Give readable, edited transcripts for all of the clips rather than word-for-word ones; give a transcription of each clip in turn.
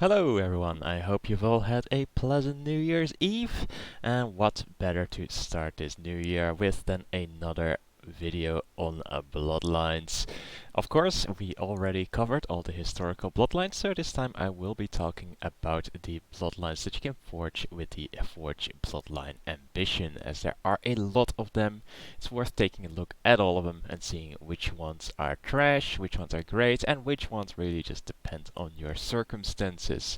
Hello everyone, I hope you've all had a pleasant New Year's Eve, and what better to start this new year with than another video on Bloodlines. Of course, we already covered all the historical bloodlines, so this time I will be talking about the bloodlines that you can forge with the Forge Bloodline Ambition, as there are a lot of them. It's worth taking a look at all of them and seeing which ones are trash, which ones are great, and which ones really just depend on your circumstances.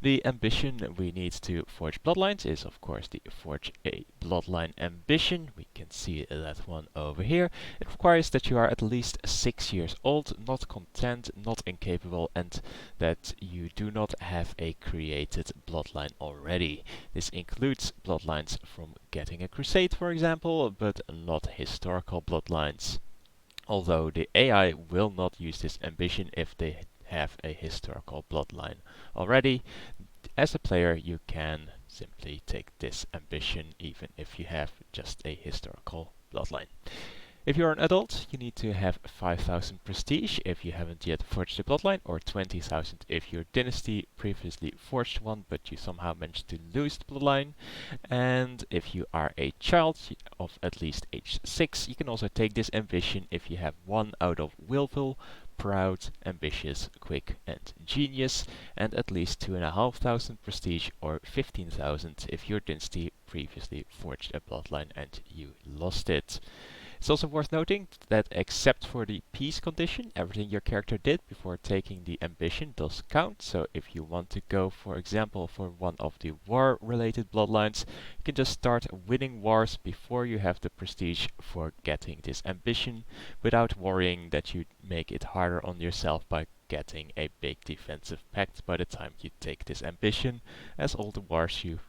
The ambition we need to forge bloodlines is of course the Forge a Bloodline Ambition. We can see that one over here. It requires that you are at least 6 years old, not content, not incapable, and that you do not have a created bloodline already. This includes bloodlines from getting a crusade, for example, but not historical bloodlines. Although the AI will not use this ambition if they have a historical bloodline already. As a player, you can simply take this ambition even if you have just a historical bloodline. If you're an adult, you need to have 5,000 prestige if you haven't yet forged a bloodline, or 20,000 if your dynasty previously forged one but you somehow managed to lose the bloodline. And if you are a child of at least age 6, you can also take this ambition if you have one out of willful, proud, ambitious, quick, and genius, and at least 2,500 prestige or 15,000 if your dynasty previously forged a bloodline and you lost it. It's also worth noting that except for the peace condition, everything your character did before taking the ambition does count. So if you want to go, for example, for one of the war-related bloodlines, you can just start winning wars before you have the prestige for getting this ambition, without worrying that you make it harder on yourself by getting a big defensive pact by the time you take this ambition, as all the wars you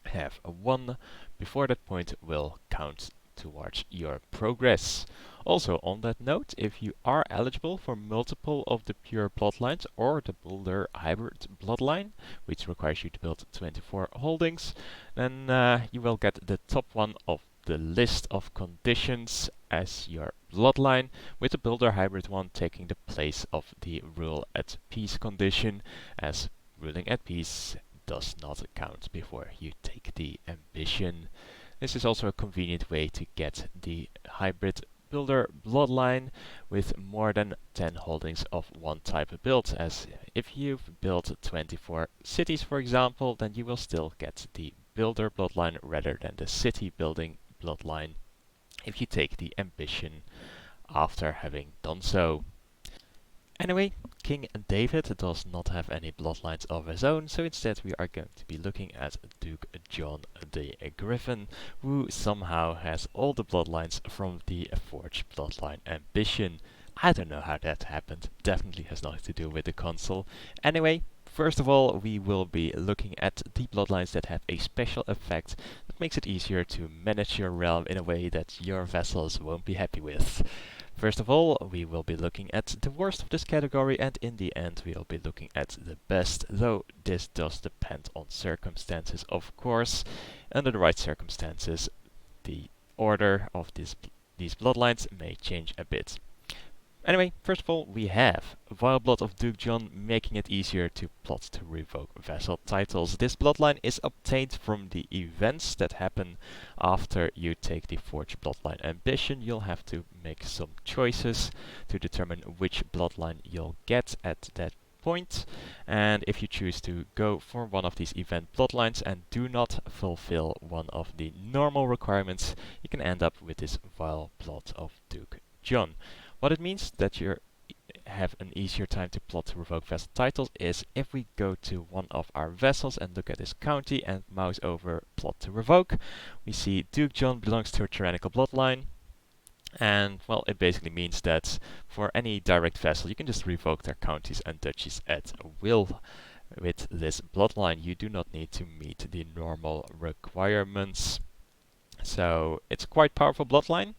have won before that point will count towards your progress. Also, on that note, if you are eligible for multiple of the pure bloodlines or the builder hybrid bloodline, which requires you to build 24 holdings, then you will get the top one of the list of conditions as your bloodline, with the builder hybrid one taking the place of the rule at peace condition, as ruling at peace does not count before you take the ambition. This is also a convenient way to get the hybrid builder bloodline with more than 10 holdings of one type of build, as if you've built 24 cities, for example, then you will still get the builder bloodline rather than the city building bloodline if you take the ambition after having done so. Anyway, King David does not have any bloodlines of his own, so instead we are going to be looking at Duke John the Griffin, who somehow has all the bloodlines from the Forge Bloodline Ambition. I don't know how that happened, definitely has nothing to do with the console. Anyway, first of all, we will be looking at the bloodlines that have a special effect that makes it easier to manage your realm in a way that your vassals won't be happy with. First of all, we will be looking at the worst of this category, and in the end we will be looking at the best, though this does depend on circumstances, of course. Under the right circumstances, the order of these bloodlines may change a bit. Anyway, first of all, we have Vile Blood of Duke John, making it easier to plot to revoke vassal titles. This bloodline is obtained from the events that happen after you take the Forge Bloodline Ambition. You'll have to make some choices to determine which bloodline you'll get at that point. And if you choose to go for one of these event bloodlines and do not fulfill one of the normal requirements, you can end up with this Vile Blood of Duke John. What it means that you have an easier time to plot to revoke vassal titles is if we go to one of our vassals and look at his county and mouse over plot to revoke, we see Duke John belongs to a tyrannical bloodline. And, well, it basically means that for any direct vassal, you can just revoke their counties and duchies at will. With this bloodline, you do not need to meet the normal requirements. So, it's a quite powerful bloodline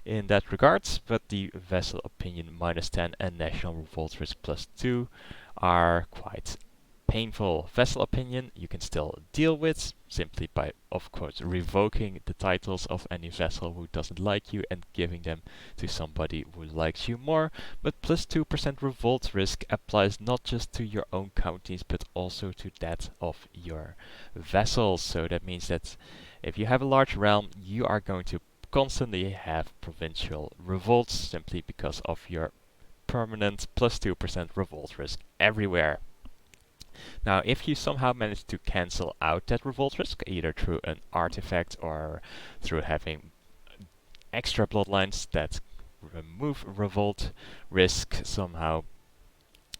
in that regards, but the vassal opinion -10 and national revolt risk +2 are quite painful vessel opinion you can still deal with, simply by, of course, revoking the titles of any vessel who doesn't like you and giving them to somebody who likes you more. But plus 2% revolt risk applies not just to your own counties, but also to that of your vassals. So that means that if you have a large realm, you are going to constantly have provincial revolts, simply because of your permanent plus 2% revolt risk everywhere. Now, if you somehow manage to cancel out that revolt risk, either through an artifact or through having extra bloodlines that remove revolt risk somehow,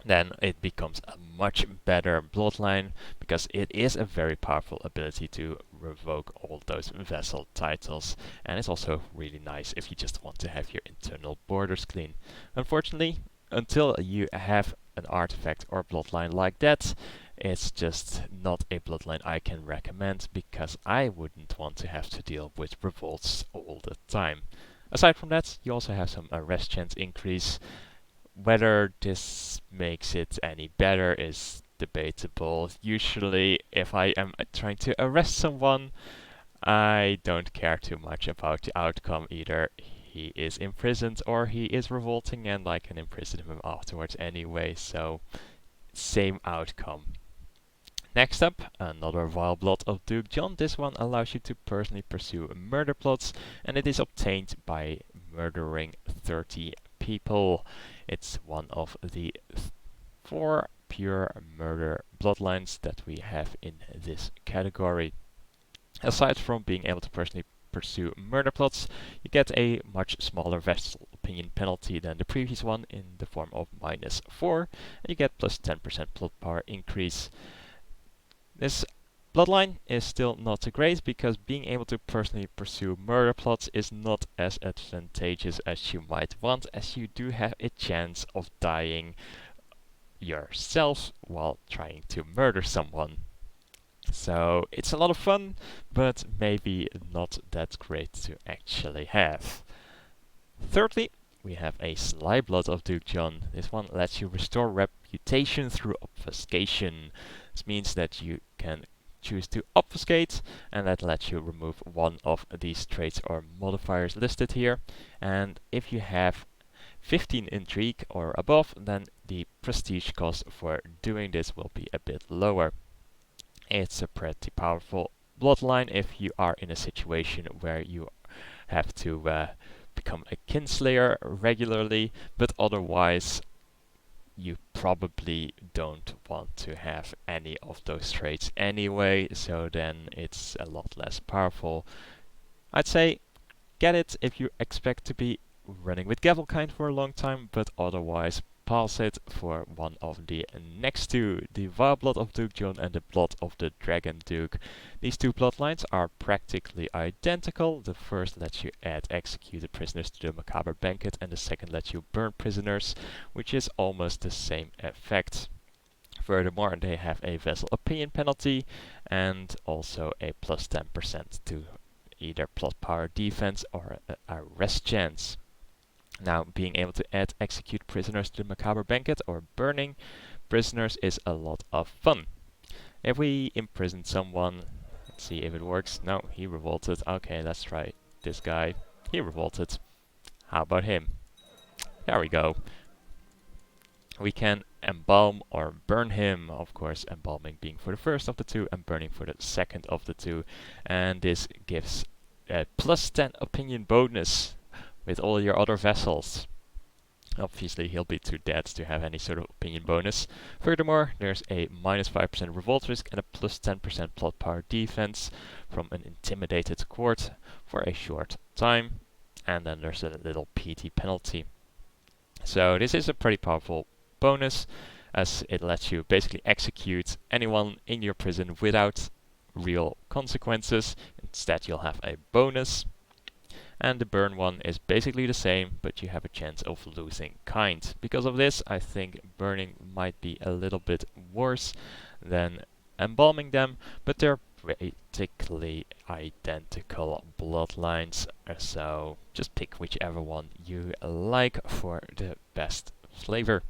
then it becomes a much better bloodline, because it is a very powerful ability to revoke all those vassal titles, and it's also really nice if you just want to have your internal borders clean. Unfortunately, until you have an artifact or bloodline like that, it's just not a bloodline I can recommend, because I wouldn't want to have to deal with revolts all the time. Aside from that, you also have some arrest chance increase. Whether this makes it any better is debatable. Usually, if I am trying to arrest someone, I don't care too much about the outcome. Either he is imprisoned or he is revolting, and I can imprison him afterwards anyway, so same outcome. Next up, another Vile Blood of Duke John. This one allows you to personally pursue murder plots, and it is obtained by murdering 30 people. It's one of the 4 pure murder bloodlines that we have in this category. Aside from being able to personally pursue murder plots, you get a much smaller vessel opinion penalty than the previous one, in the form of -4, and you get plus 10% plot power increase. This bloodline is still not great, because being able to personally pursue murder plots is not as advantageous as you might want, as you do have a chance of dying yourself while trying to murder someone. So it's a lot of fun, but maybe not that great to actually have. Thirdly, we have a Sly Blood of Duke John. This one lets you restore reputation through obfuscation. This means that you can choose to obfuscate, and that lets you remove one of these traits or modifiers listed here. And if you have 15 intrigue or above, then the prestige cost for doing this will be a bit lower. It's a pretty powerful bloodline if you are in a situation where you have to become a kinslayer regularly, but otherwise you probably don't want to have any of those traits anyway, so then it's a lot less powerful. I'd say get it if you expect to be running with Gavelkind for a long time, but otherwise pass it for one of the next two, the Vile Blood of Duke John and the Blood of the Dragon Duke. These two bloodlines are practically identical. The first lets you add executed prisoners to the Macabre Banquet, and the second lets you burn prisoners, which is almost the same effect. Furthermore, they have a vessel opinion penalty and also a plus 10% to either plot power defense or arrest chance. Now, being able to add execute prisoners to the Macabre Banquet or burning prisoners is a lot of fun. If we imprison someone, let's see if it works. No, he revolted. Okay, let's try this guy. He revolted. How about him? There we go. We can embalm or burn him, of course, embalming being for the first of the two and burning for the second of the two. And this gives a plus 10 opinion bonus with all your other vassals. Obviously, he'll be too dead to have any sort of opinion bonus. Furthermore, there's a -5% revolt risk and a plus 10% plot power defense from an intimidated court for a short time. And then there's a little PT penalty. So this is a pretty powerful bonus, as it lets you basically execute anyone in your prison without real consequences. Instead, you'll have a bonus. And the burn one is basically the same, but you have a chance of losing kind. Because of this, I think burning might be a little bit worse than embalming them, but they're practically identical bloodlines, so just pick whichever one you like for the best flavor.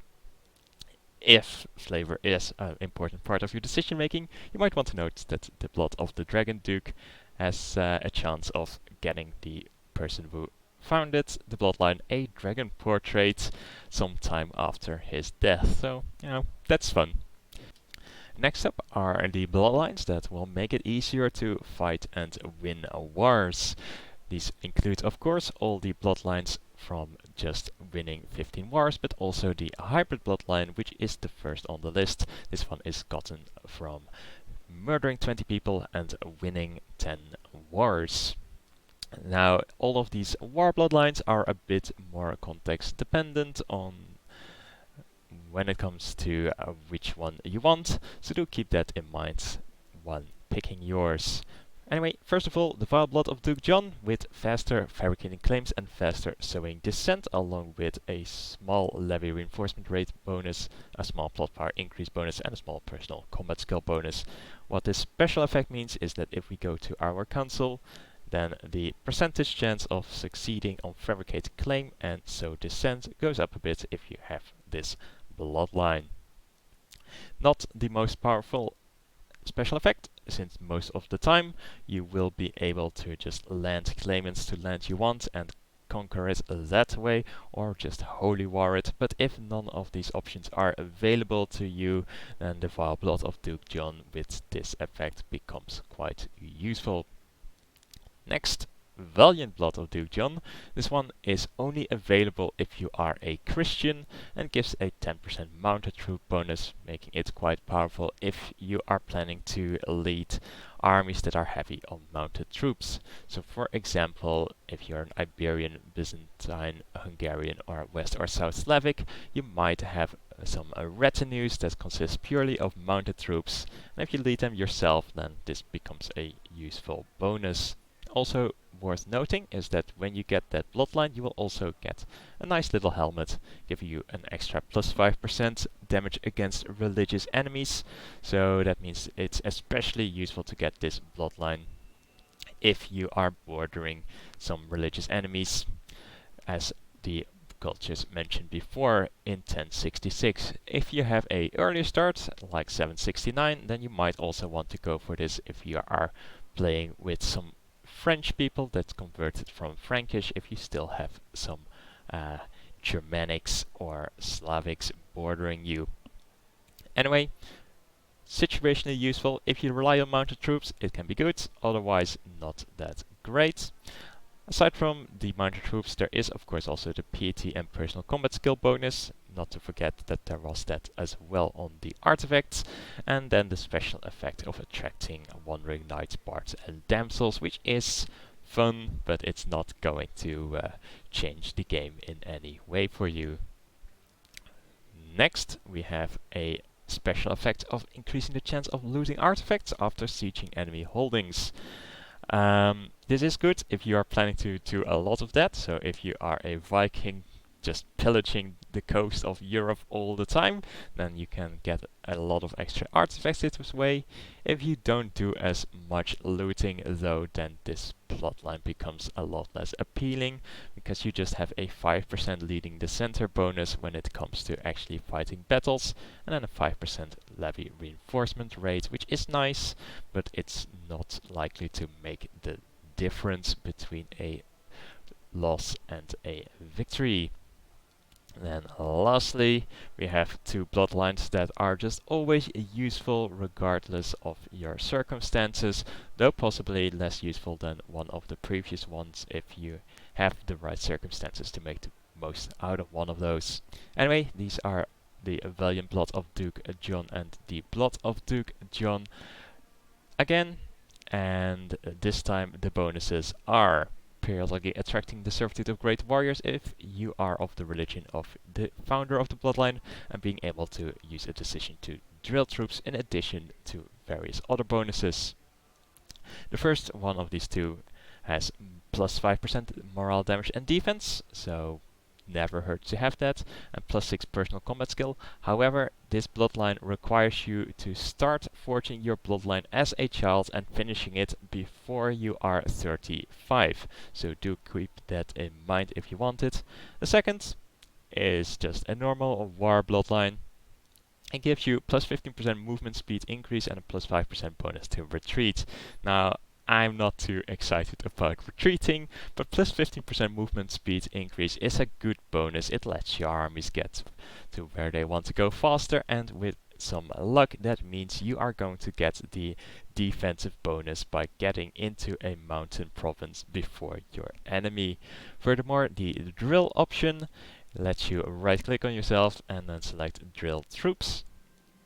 if flavor is an important part of your decision making, you might want to note that the blood of the Dragon Duke has a chance of getting the person who founded the bloodline a dragon portrait sometime after his death. So, that's fun. Next up are the bloodlines that will make it easier to fight and win wars. These include, of course, all the bloodlines from just winning 15 wars, but also the hybrid bloodline, which is the first on the list. This one is gotten from murdering 20 people and winning 10 wars. Now, all of these war bloodlines are a bit more context dependent on when it comes to which one you want, so do keep that in mind when picking yours. Anyway, first of all, the Vile Blood of Duke John with faster fabricating claims and faster sowing descent, along with a small levy reinforcement rate bonus, a small plot power increase bonus, and a small personal combat skill bonus. What this special effect means is that if we go to our council, then the percentage chance of succeeding on fabricated claim and sow descent goes up a bit if you have this bloodline. Not the most powerful special effect, since most of the time you will be able to just land claimants to land you want and conquer it that way, or just holy war it. But if none of these options are available to you, then the Vile Blood of Duke John with this effect becomes quite useful. Next, Valiant Blood of Duke John. This one is only available if you are a Christian and gives a 10% mounted troop bonus, making it quite powerful if you are planning to lead armies that are heavy on mounted troops. So for example, if you're an Iberian, Byzantine, Hungarian or West or South Slavic, you might have some retinues that consist purely of mounted troops, and if you lead them yourself, then this becomes a useful bonus. Also worth noting is that when you get that bloodline, you will also get a nice little helmet, giving you an extra plus 5% damage against religious enemies. So that means it's especially useful to get this bloodline if you are bordering some religious enemies, as the cultures mentioned before in 1066. If you have a earlier start, like 769, then you might also want to go for this if you are playing with some French people that converted from Frankish, if you still have some Germanics or Slavics bordering you. Anyway, situationally useful. If you rely on mounted troops, it can be good, otherwise not that great. Aside from the mounted troops, there is of course also the piety and personal combat skill bonus, not to forget that there was that as well on the artifacts, and then the special effect of attracting wandering knights, bards and damsels, which is fun, but it's not going to change the game in any way for you. Next, we have a special effect of increasing the chance of losing artifacts after sieging enemy holdings. This is good if you are planning to do a lot of that. So if you are a Viking just pillaging the coast of Europe all the time, then you can get a lot of extra artifacts this way. If you don't do as much looting though, then this plotline becomes a lot less appealing, because you just have a 5% leading the center bonus when it comes to actually fighting battles, and then a 5% levy reinforcement rate, which is nice, but it's not likely to make the difference between a loss and a victory. Then lastly, we have two bloodlines that are just always useful regardless of your circumstances, though possibly less useful than one of the previous ones if you have the right circumstances to make the most out of one of those. Anyway, these are the Valiant Blood of Duke John and the Blood of Duke John again, and this time the bonuses are periodically attracting the servitude of great warriors if you are of the religion of the founder of the bloodline, and being able to use a decision to drill troops in addition to various other bonuses. The first one of these two has plus 5% morale damage and defense, so never hurts to have that, and plus 6 personal combat skill. However, this bloodline requires you to start forging your bloodline as a child and finishing it before you are 35. So do keep that in mind if you want it. The second is just a normal war bloodline, It gives you plus 15% movement speed increase and a plus 5% bonus to retreat. Now, I'm not too excited about retreating, but plus 15% movement speed increase is a good bonus. It lets your armies get to where they want to go faster, and with some luck, that means you are going to get the defensive bonus by getting into a mountain province before your enemy. Furthermore, the drill option lets you right click on yourself and then select drill troops,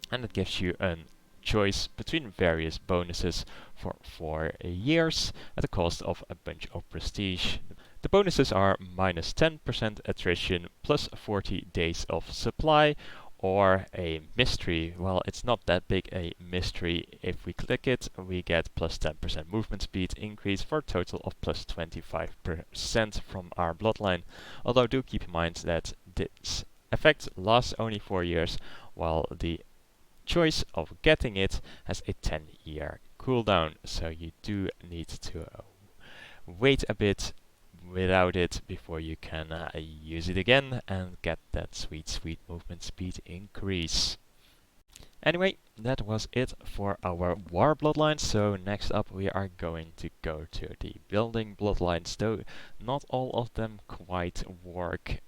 and it gives you a choice between various bonuses for 4 years at the cost of a bunch of prestige. The bonuses are minus 10% attrition, plus 40 days of supply, or a mystery. Well, it's not that big a mystery. If we click it, we get plus 10% movement speed increase for a total of plus 25% from our bloodline. Although do keep in mind that this effect lasts only 4 years, while the choice of getting it has a 10-year cooldown. So you do need to wait a bit without it before you can use it again and get that sweet movement speed increase. Anyway, that was it for our war bloodlines. So next up we are going to go to the building bloodlines, though not all of them quite work.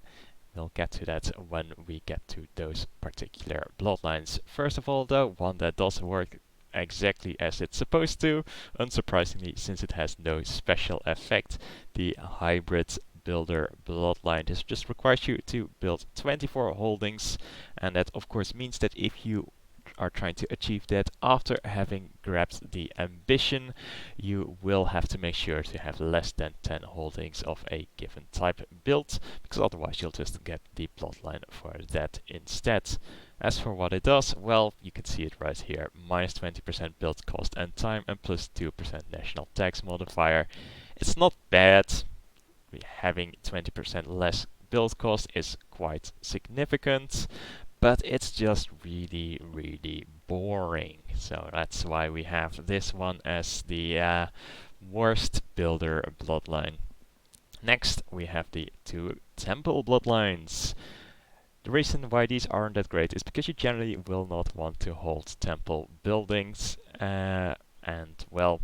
We'll get to that when we get to those particular bloodlines. First of all though, one that does work exactly as it's supposed to, unsurprisingly, since it has no special effect, the hybrid builder bloodline. This just requires you to build 24 holdings, and that of course means that if you are trying to achieve that after having grabbed the ambition, you will have to make sure to have less than 10 holdings of a given type built, because otherwise you'll just get the bloodline for that instead. As for what it does, well, you can see it right here. Minus 20% build cost and time, and plus 2% national tax modifier. It's not bad. Having 20% less build cost is quite significant, but it's just really boring. So that's why we have this one as the worst builder bloodline. Next, we have the 2 temple bloodlines. The reason why these aren't that great is because you generally will not want to hold temple buildings, and well,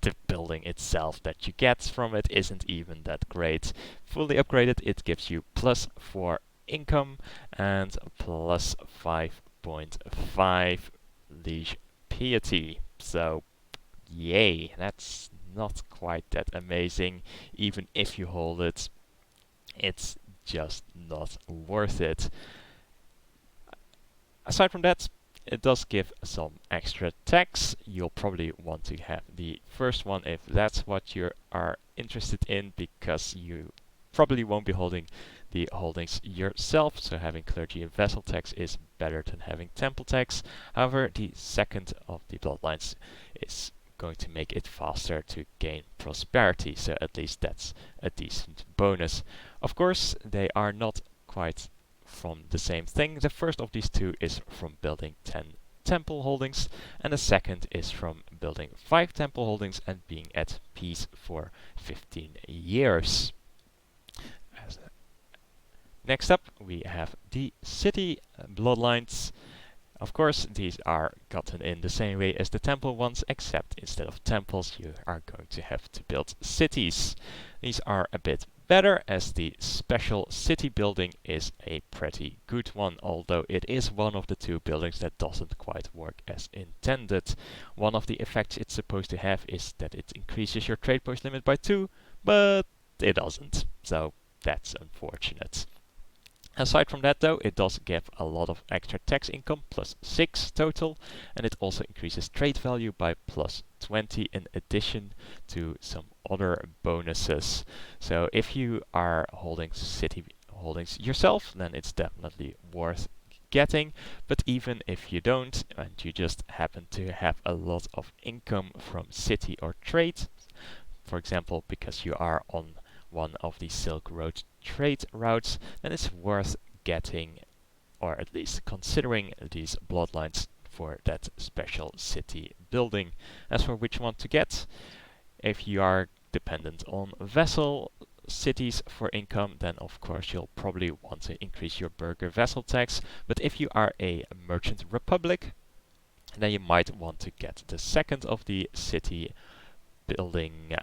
the building itself that you get from it isn't even that great. Fully upgraded, it gives you plus 4 income and plus 5.5 liege piety. So yay, that's not quite that amazing. Even if you hold it, it's just not worth it. Aside from that, it does give some extra tax. You'll probably want to have the first one if that's what you are interested in, because you probably won't be holding the holdings yourself, so having clergy and vessel tax is better than having temple tax. However, the second of the bloodlines is going to make it faster to gain prosperity, so at least that's a decent bonus. Of course, they are not quite from the same thing. The first of these two is from building 10 temple holdings, and the second is from building 5 temple holdings and being at peace for 15 years. Next up, we have the city bloodlines. Of course, these are gotten in the same way as the temple ones, except instead of temples, you are going to have to build cities. These are a bit better, as the special city building is a pretty good one, although it is one of the 2 buildings that doesn't quite work as intended. One of the effects it's supposed to have is that it increases your trade post limit by 2, but it doesn't, so that's unfortunate. Aside from that though, it does give a lot of extra tax income, plus 6 total, and it also increases trade value by plus 20 in addition to some other bonuses. So if you are holding city holdings yourself, then it's definitely worth getting, but even if you don't, and you just happen to have a lot of income from city or trade, for example, because you are on one of the Silk Road trade routes, then it's worth getting, or at least considering, these bloodlines for that special city building. As for which one to get, if you are dependent on vessel cities for income, then of course you'll probably want to increase your burgher vassal tax. But if you are a merchant republic, then you might want to get the second of the city building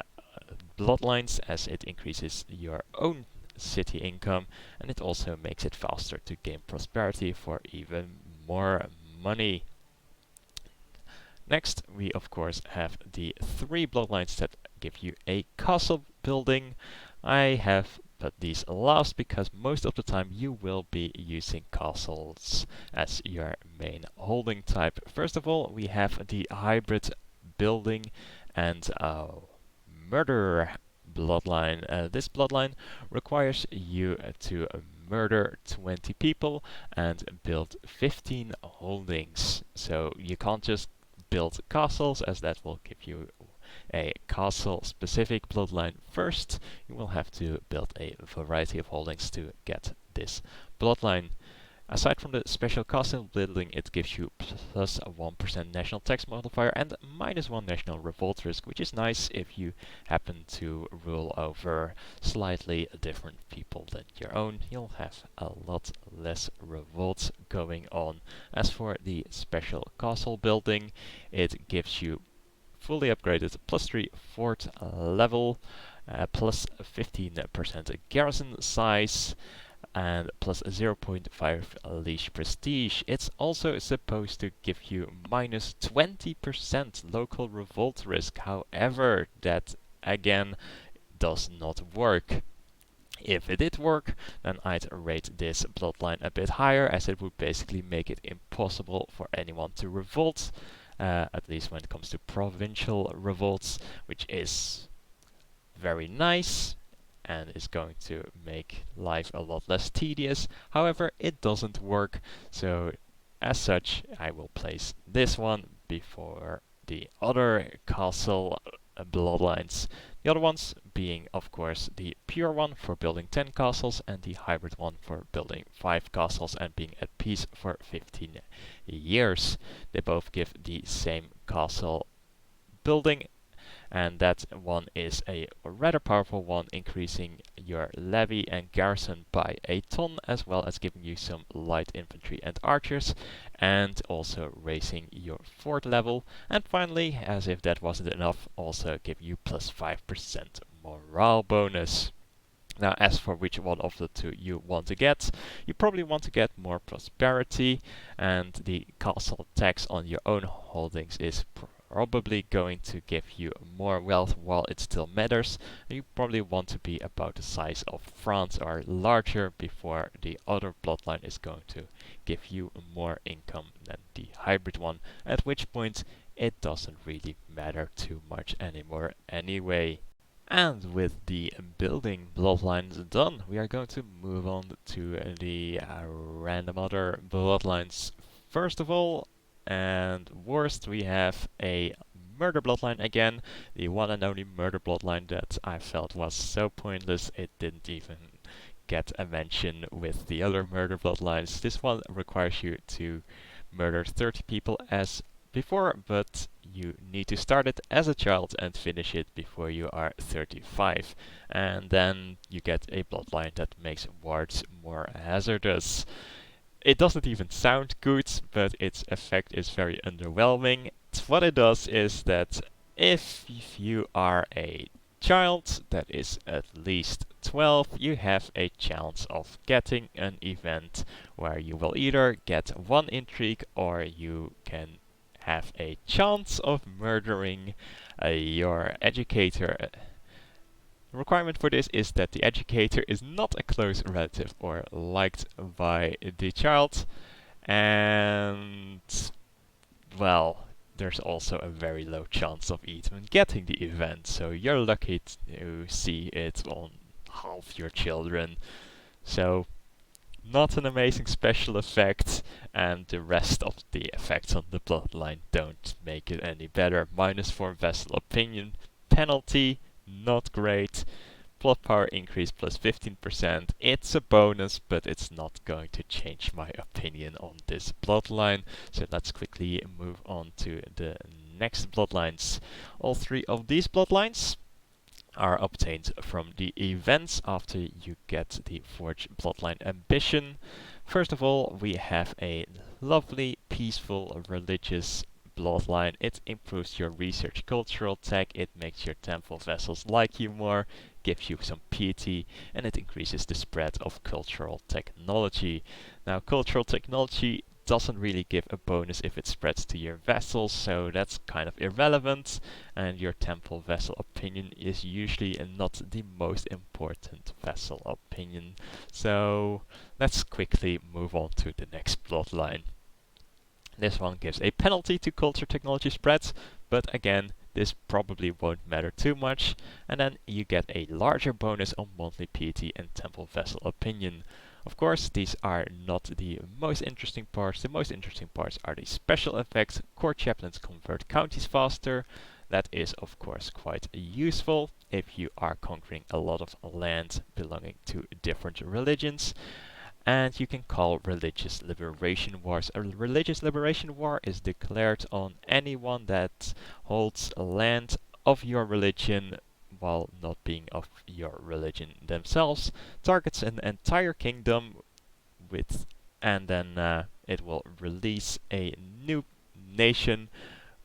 bloodlines, as it increases your own city income, and it also makes it faster to gain prosperity for even more money. Next, we of course have the 3 bloodlines that give you a castle building. I have put these last because most of the time you will be using castles as your main holding type. First of all, we have the hybrid building and murder bloodline. This bloodline requires you to murder 20 people and build 15 holdings. So you can't just build castles, as that will give you a castle specific bloodline first. You will have to build a variety of holdings to get this bloodline. Aside from the special castle building, it gives you plus 1% national tax modifier and minus 1 national revolt risk, which is nice if you happen to rule over slightly different people than your own. You'll have a lot less revolts going on. As for the special castle building, it gives you fully upgraded plus 3 fort level, plus 15% garrison size, and plus 0.5 leash prestige. It's also supposed to give you minus 20% local revolt risk. However, that again does not work. If it did work, then I'd rate this bloodline a bit higher, as it would basically make it impossible for anyone to revolt, at least when it comes to provincial revolts, which is very nice and is going to make life a lot less tedious. However, it doesn't work, so as such I will place this one before the other castle bloodlines. The other ones being of course the pure one for building 10 castles and the hybrid one for building 5 castles and being at peace for 15 years. They both give the same castle building, and that one is a rather powerful one, increasing your levy and garrison by a ton, as well as giving you some light infantry and archers, and also raising your fort level. And finally, as if that wasn't enough, also give you plus 5% morale bonus. Now, as for which one of the two you want to get, you probably want to get more prosperity, and the castle tax on your own holdings is probably going to give you more wealth while it still matters. You probably want to be about the size of France or larger before the other bloodline is going to give you more income than the hybrid one, at which point it doesn't really matter too much anymore anyway. And with the building bloodlines done, we are going to move on to the random other bloodlines. First of all, and worst, we have a murder bloodline again, the one and only murder bloodline that I felt was so pointless it didn't even get a mention with the other murder bloodlines. This one requires you to murder 30 people as before, but you need to start it as a child and finish it before you are 35. And then you get a bloodline that makes wards more hazardous. It doesn't even sound good, but its effect is very underwhelming. What it does is that if you are a child that is at least 12, you have a chance of getting an event where you will either get one intrigue or you can have a chance of murdering your educator. The requirement for this is that the educator is not a close relative or liked by the child, and well, there's also a very low chance of even getting the event, so you're lucky to see it on half your children. So not an amazing special effect, and the rest of the effects on the bloodline don't make it any better. -4 vassal opinion penalty, not great. Plot power increase plus 15%. It's a bonus, but it's not going to change my opinion on this bloodline. So let's quickly move on to the next bloodlines. All 3 of these bloodlines are obtained from the events after you get the Forge Bloodline ambition. First of all, we have a lovely, peaceful, religious bloodline. It improves your research cultural tech, it makes your temple vessels like you more, gives you some piety, and it increases the spread of cultural technology. Now, cultural technology doesn't really give a bonus if it spreads to your vessels, so that's kind of irrelevant, and your temple vessel opinion is usually not the most important vessel opinion. So let's quickly move on to the next bloodline. This one gives a penalty to culture technology spreads, but again, this probably won't matter too much, and then you get a larger bonus on monthly piety and temple vessel opinion. Of course, these are not the most interesting parts. The most interesting parts are the special effects. Court chaplains convert counties faster. That is, of course, quite useful if you are conquering a lot of land belonging to different religions. And you can call religious liberation wars. A religious liberation war is declared on anyone that holds land of your religion while not being of your religion themselves, targets an entire kingdom with, and then it will release a new nation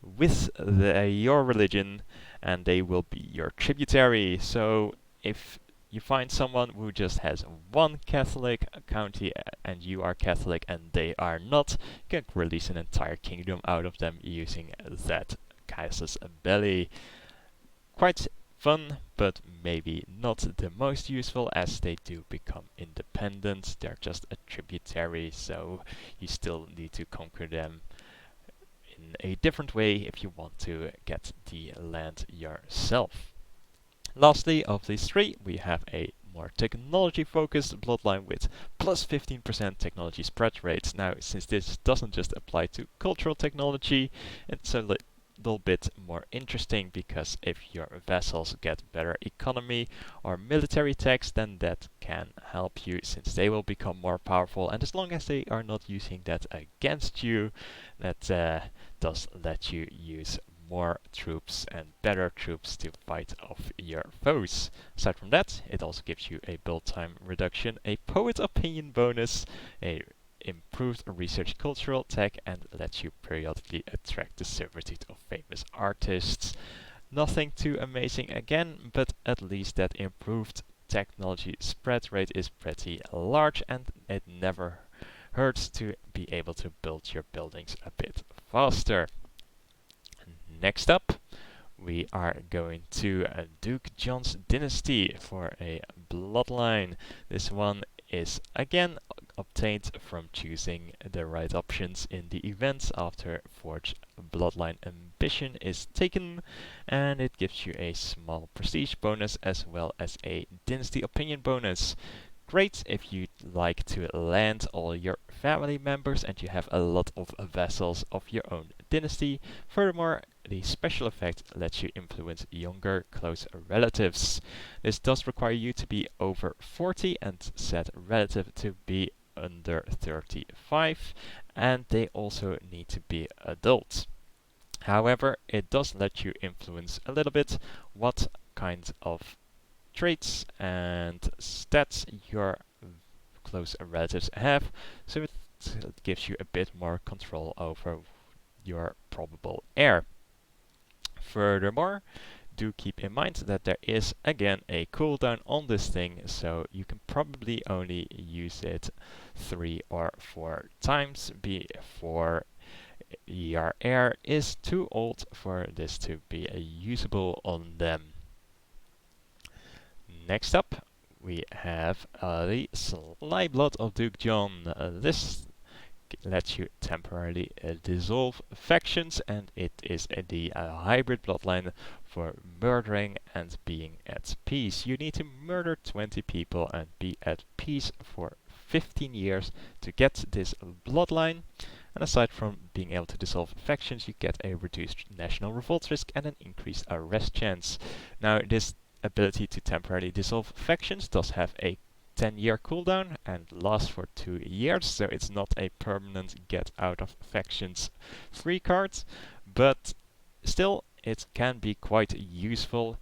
with your religion, and they will be your tributary. So if you find someone who just has one Catholic county and you are Catholic and they are not, you can release an entire kingdom out of them using that casus belli. Quite fun, but maybe not the most useful, as they do become independent. They're just a tributary, so you still need to conquer them in a different way if you want to get the land yourself. Lastly, of these three, we have a more technology-focused bloodline with plus 15% technology spread rates. Now, since this doesn't just apply to cultural technology, it's a little bit more interesting, because if your vessels get better economy or military techs, then that can help you, since they will become more powerful, and as long as they are not using that against you, that does let you use more troops and better troops to fight off your foes. Aside from that, it also gives you a build time reduction, a poet opinion bonus, a improved research cultural tech, and lets you periodically attract the servitude of famous artists. Nothing too amazing again, but at least that improved technology spread rate is pretty large, and it never hurts to be able to build your buildings a bit faster. Next up, we are going to Duke John's Dynasty for a bloodline. This one is again obtained from choosing the right options in the events after Forge Bloodline Ambition is taken, and it gives you a small prestige bonus as well as a dynasty opinion bonus. Great if you'd like to land all your family members and you have a lot of vessels of your own dynasty. Furthermore, the special effect lets you influence younger close relatives. This does require you to be over 40 and set relative to be under 35, and they also need to be adults. However, it does let you influence a little bit what kind of traits and stats your close relatives have, so it gives you a bit more control over your probable heir. Furthermore, do keep in mind that there is again a cooldown on this thing, so you can probably only use it 3 or 4 times before your heir is too old for this to be usable on them. Next up, we have the Sly Blood of Duke John. This lets you temporarily dissolve factions, and it is the hybrid bloodline for murdering and being at peace. You need to murder 20 people and be at peace for 15 years to get this bloodline. And aside from being able to dissolve factions, you get a reduced national revolt risk and an increased arrest chance. Now, this ability to temporarily dissolve factions does have a 10-year cooldown and lasts for 2 years, so it's not a permanent get out of factions free card, but still it can be quite useful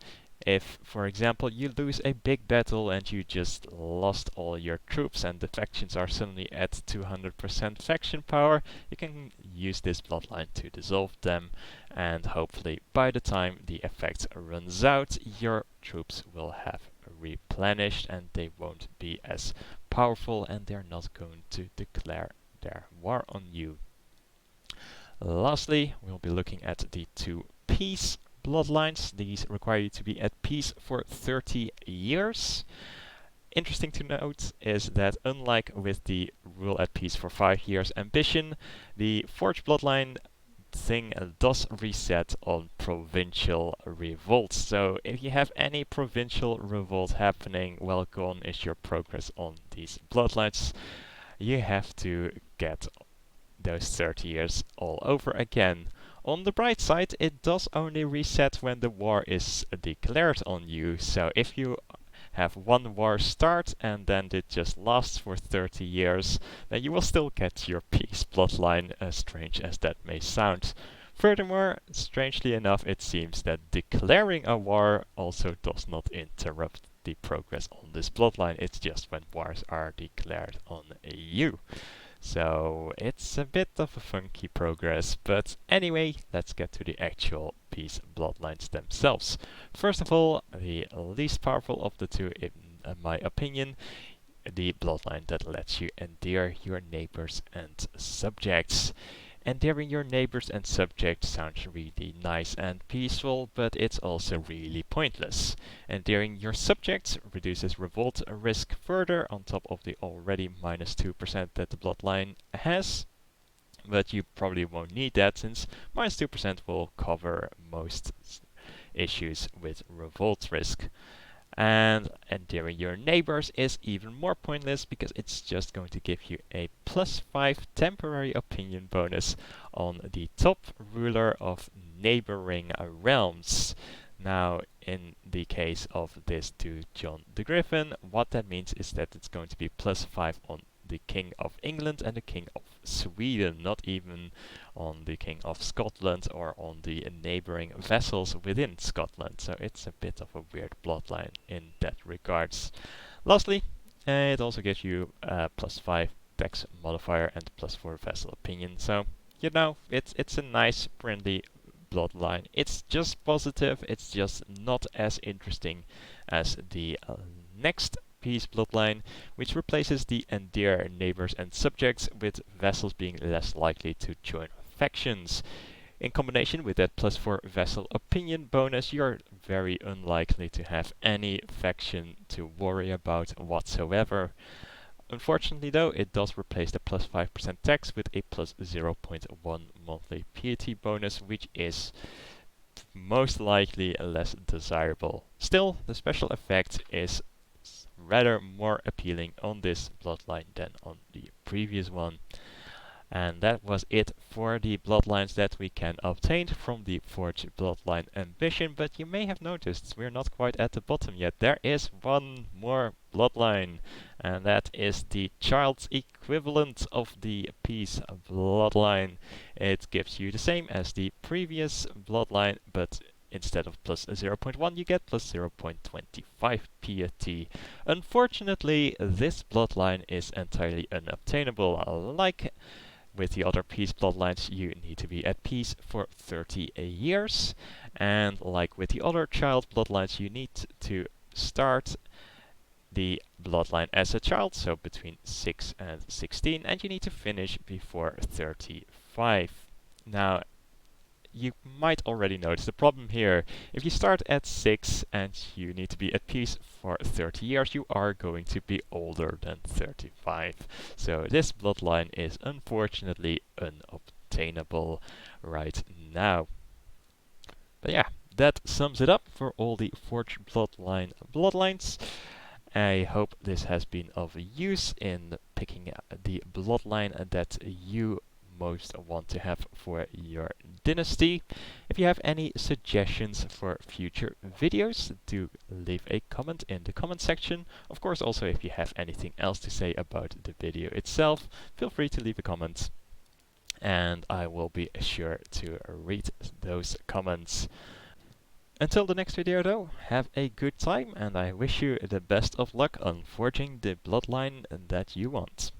If, for example, you lose a big battle and you just lost all your troops and the factions are suddenly at 200% faction power, you can use this bloodline to dissolve them, and hopefully by the time the effect runs out, your troops will have replenished and they won't be as powerful and they're not going to declare their war on you. Lastly, we'll be looking at the two peace bloodlines. These require you to be at peace for 30 years. Interesting to note is that unlike with the rule at peace for 5 years ambition, the forged bloodline thing does reset on provincial revolts. So if you have any provincial revolt happening, well, gone is your progress on these bloodlines. You have to get those 30 years all over again. On the bright side, it does only reset when the war is declared on you. So if you have one war start and then it just lasts for 30 years, then you will still get your peace bloodline, as strange as that may sound. Furthermore, strangely enough, it seems that declaring a war also does not interrupt the progress on this bloodline. It's just when wars are declared on you. So it's a bit of a funky progress, but anyway, let's get to the actual peace bloodlines themselves. First of all, the least powerful of the two, in my opinion, the bloodline that lets you endear your neighbors and subjects. Endearing your neighbors and subjects sounds really nice and peaceful, but it's also really pointless. Endearing your subjects reduces revolt risk further on top of the already minus 2% that the bloodline has, but you probably won't need that since minus 2% will cover most issues with revolt risk. And endearing your neighbors is even more pointless because it's just going to give you a +5 temporary opinion bonus on the top ruler of neighboring realms. Now, in the case of this dude John the Griffin, what that means is that it's going to be +5 on the King of England and the King of Sweden, not even on the King of Scotland or on the neighboring vassals within Scotland. So it's a bit of a weird bloodline in that regards. Lastly, it also gives you +5 tax modifier and +4 vassal opinion. So, you know, it's a nice, friendly bloodline. It's just positive, it's just not as interesting as the next peace bloodline, which replaces the endear neighbors and subjects with vassals being less likely to join factions. In combination with that +4 vassal opinion bonus, you're very unlikely to have any faction to worry about whatsoever. Unfortunately though, it does replace the +5% tax with a +0.1 monthly piety bonus, which is most likely less desirable. Still, the special effect is rather more appealing on this bloodline than on the previous one. And that was it for the bloodlines that we can obtain from the Forged Bloodline Ambition, but you may have noticed we're not quite at the bottom yet. There is one more bloodline, and that is the child's equivalent of the Peace Bloodline. It gives you the same as the previous bloodline, but instead of +0.1 you get +0.25 piety. Unfortunately, this bloodline is entirely unobtainable. Like with the other peace bloodlines, you need to be at peace for 30 years. And like with the other child bloodlines, you need to start the bloodline as a child, so between 6 and 16, and you need to finish before 35. Now, you might already notice the problem here. If you start at 6 and you need to be at peace for 30 years, you are going to be older than 35. So this bloodline is unfortunately unobtainable right now. But yeah, that sums it up for all the Forged Bloodline bloodlines. I hope this has been of use in picking the bloodline that you most want to have for your dynasty. If you have any suggestions for future videos, do leave a comment in the comment section. Of course, also if you have anything else to say about the video itself, feel free to leave a comment and I will be sure to read those comments. Until the next video though, have a good time and I wish you the best of luck on forging the bloodline that you want.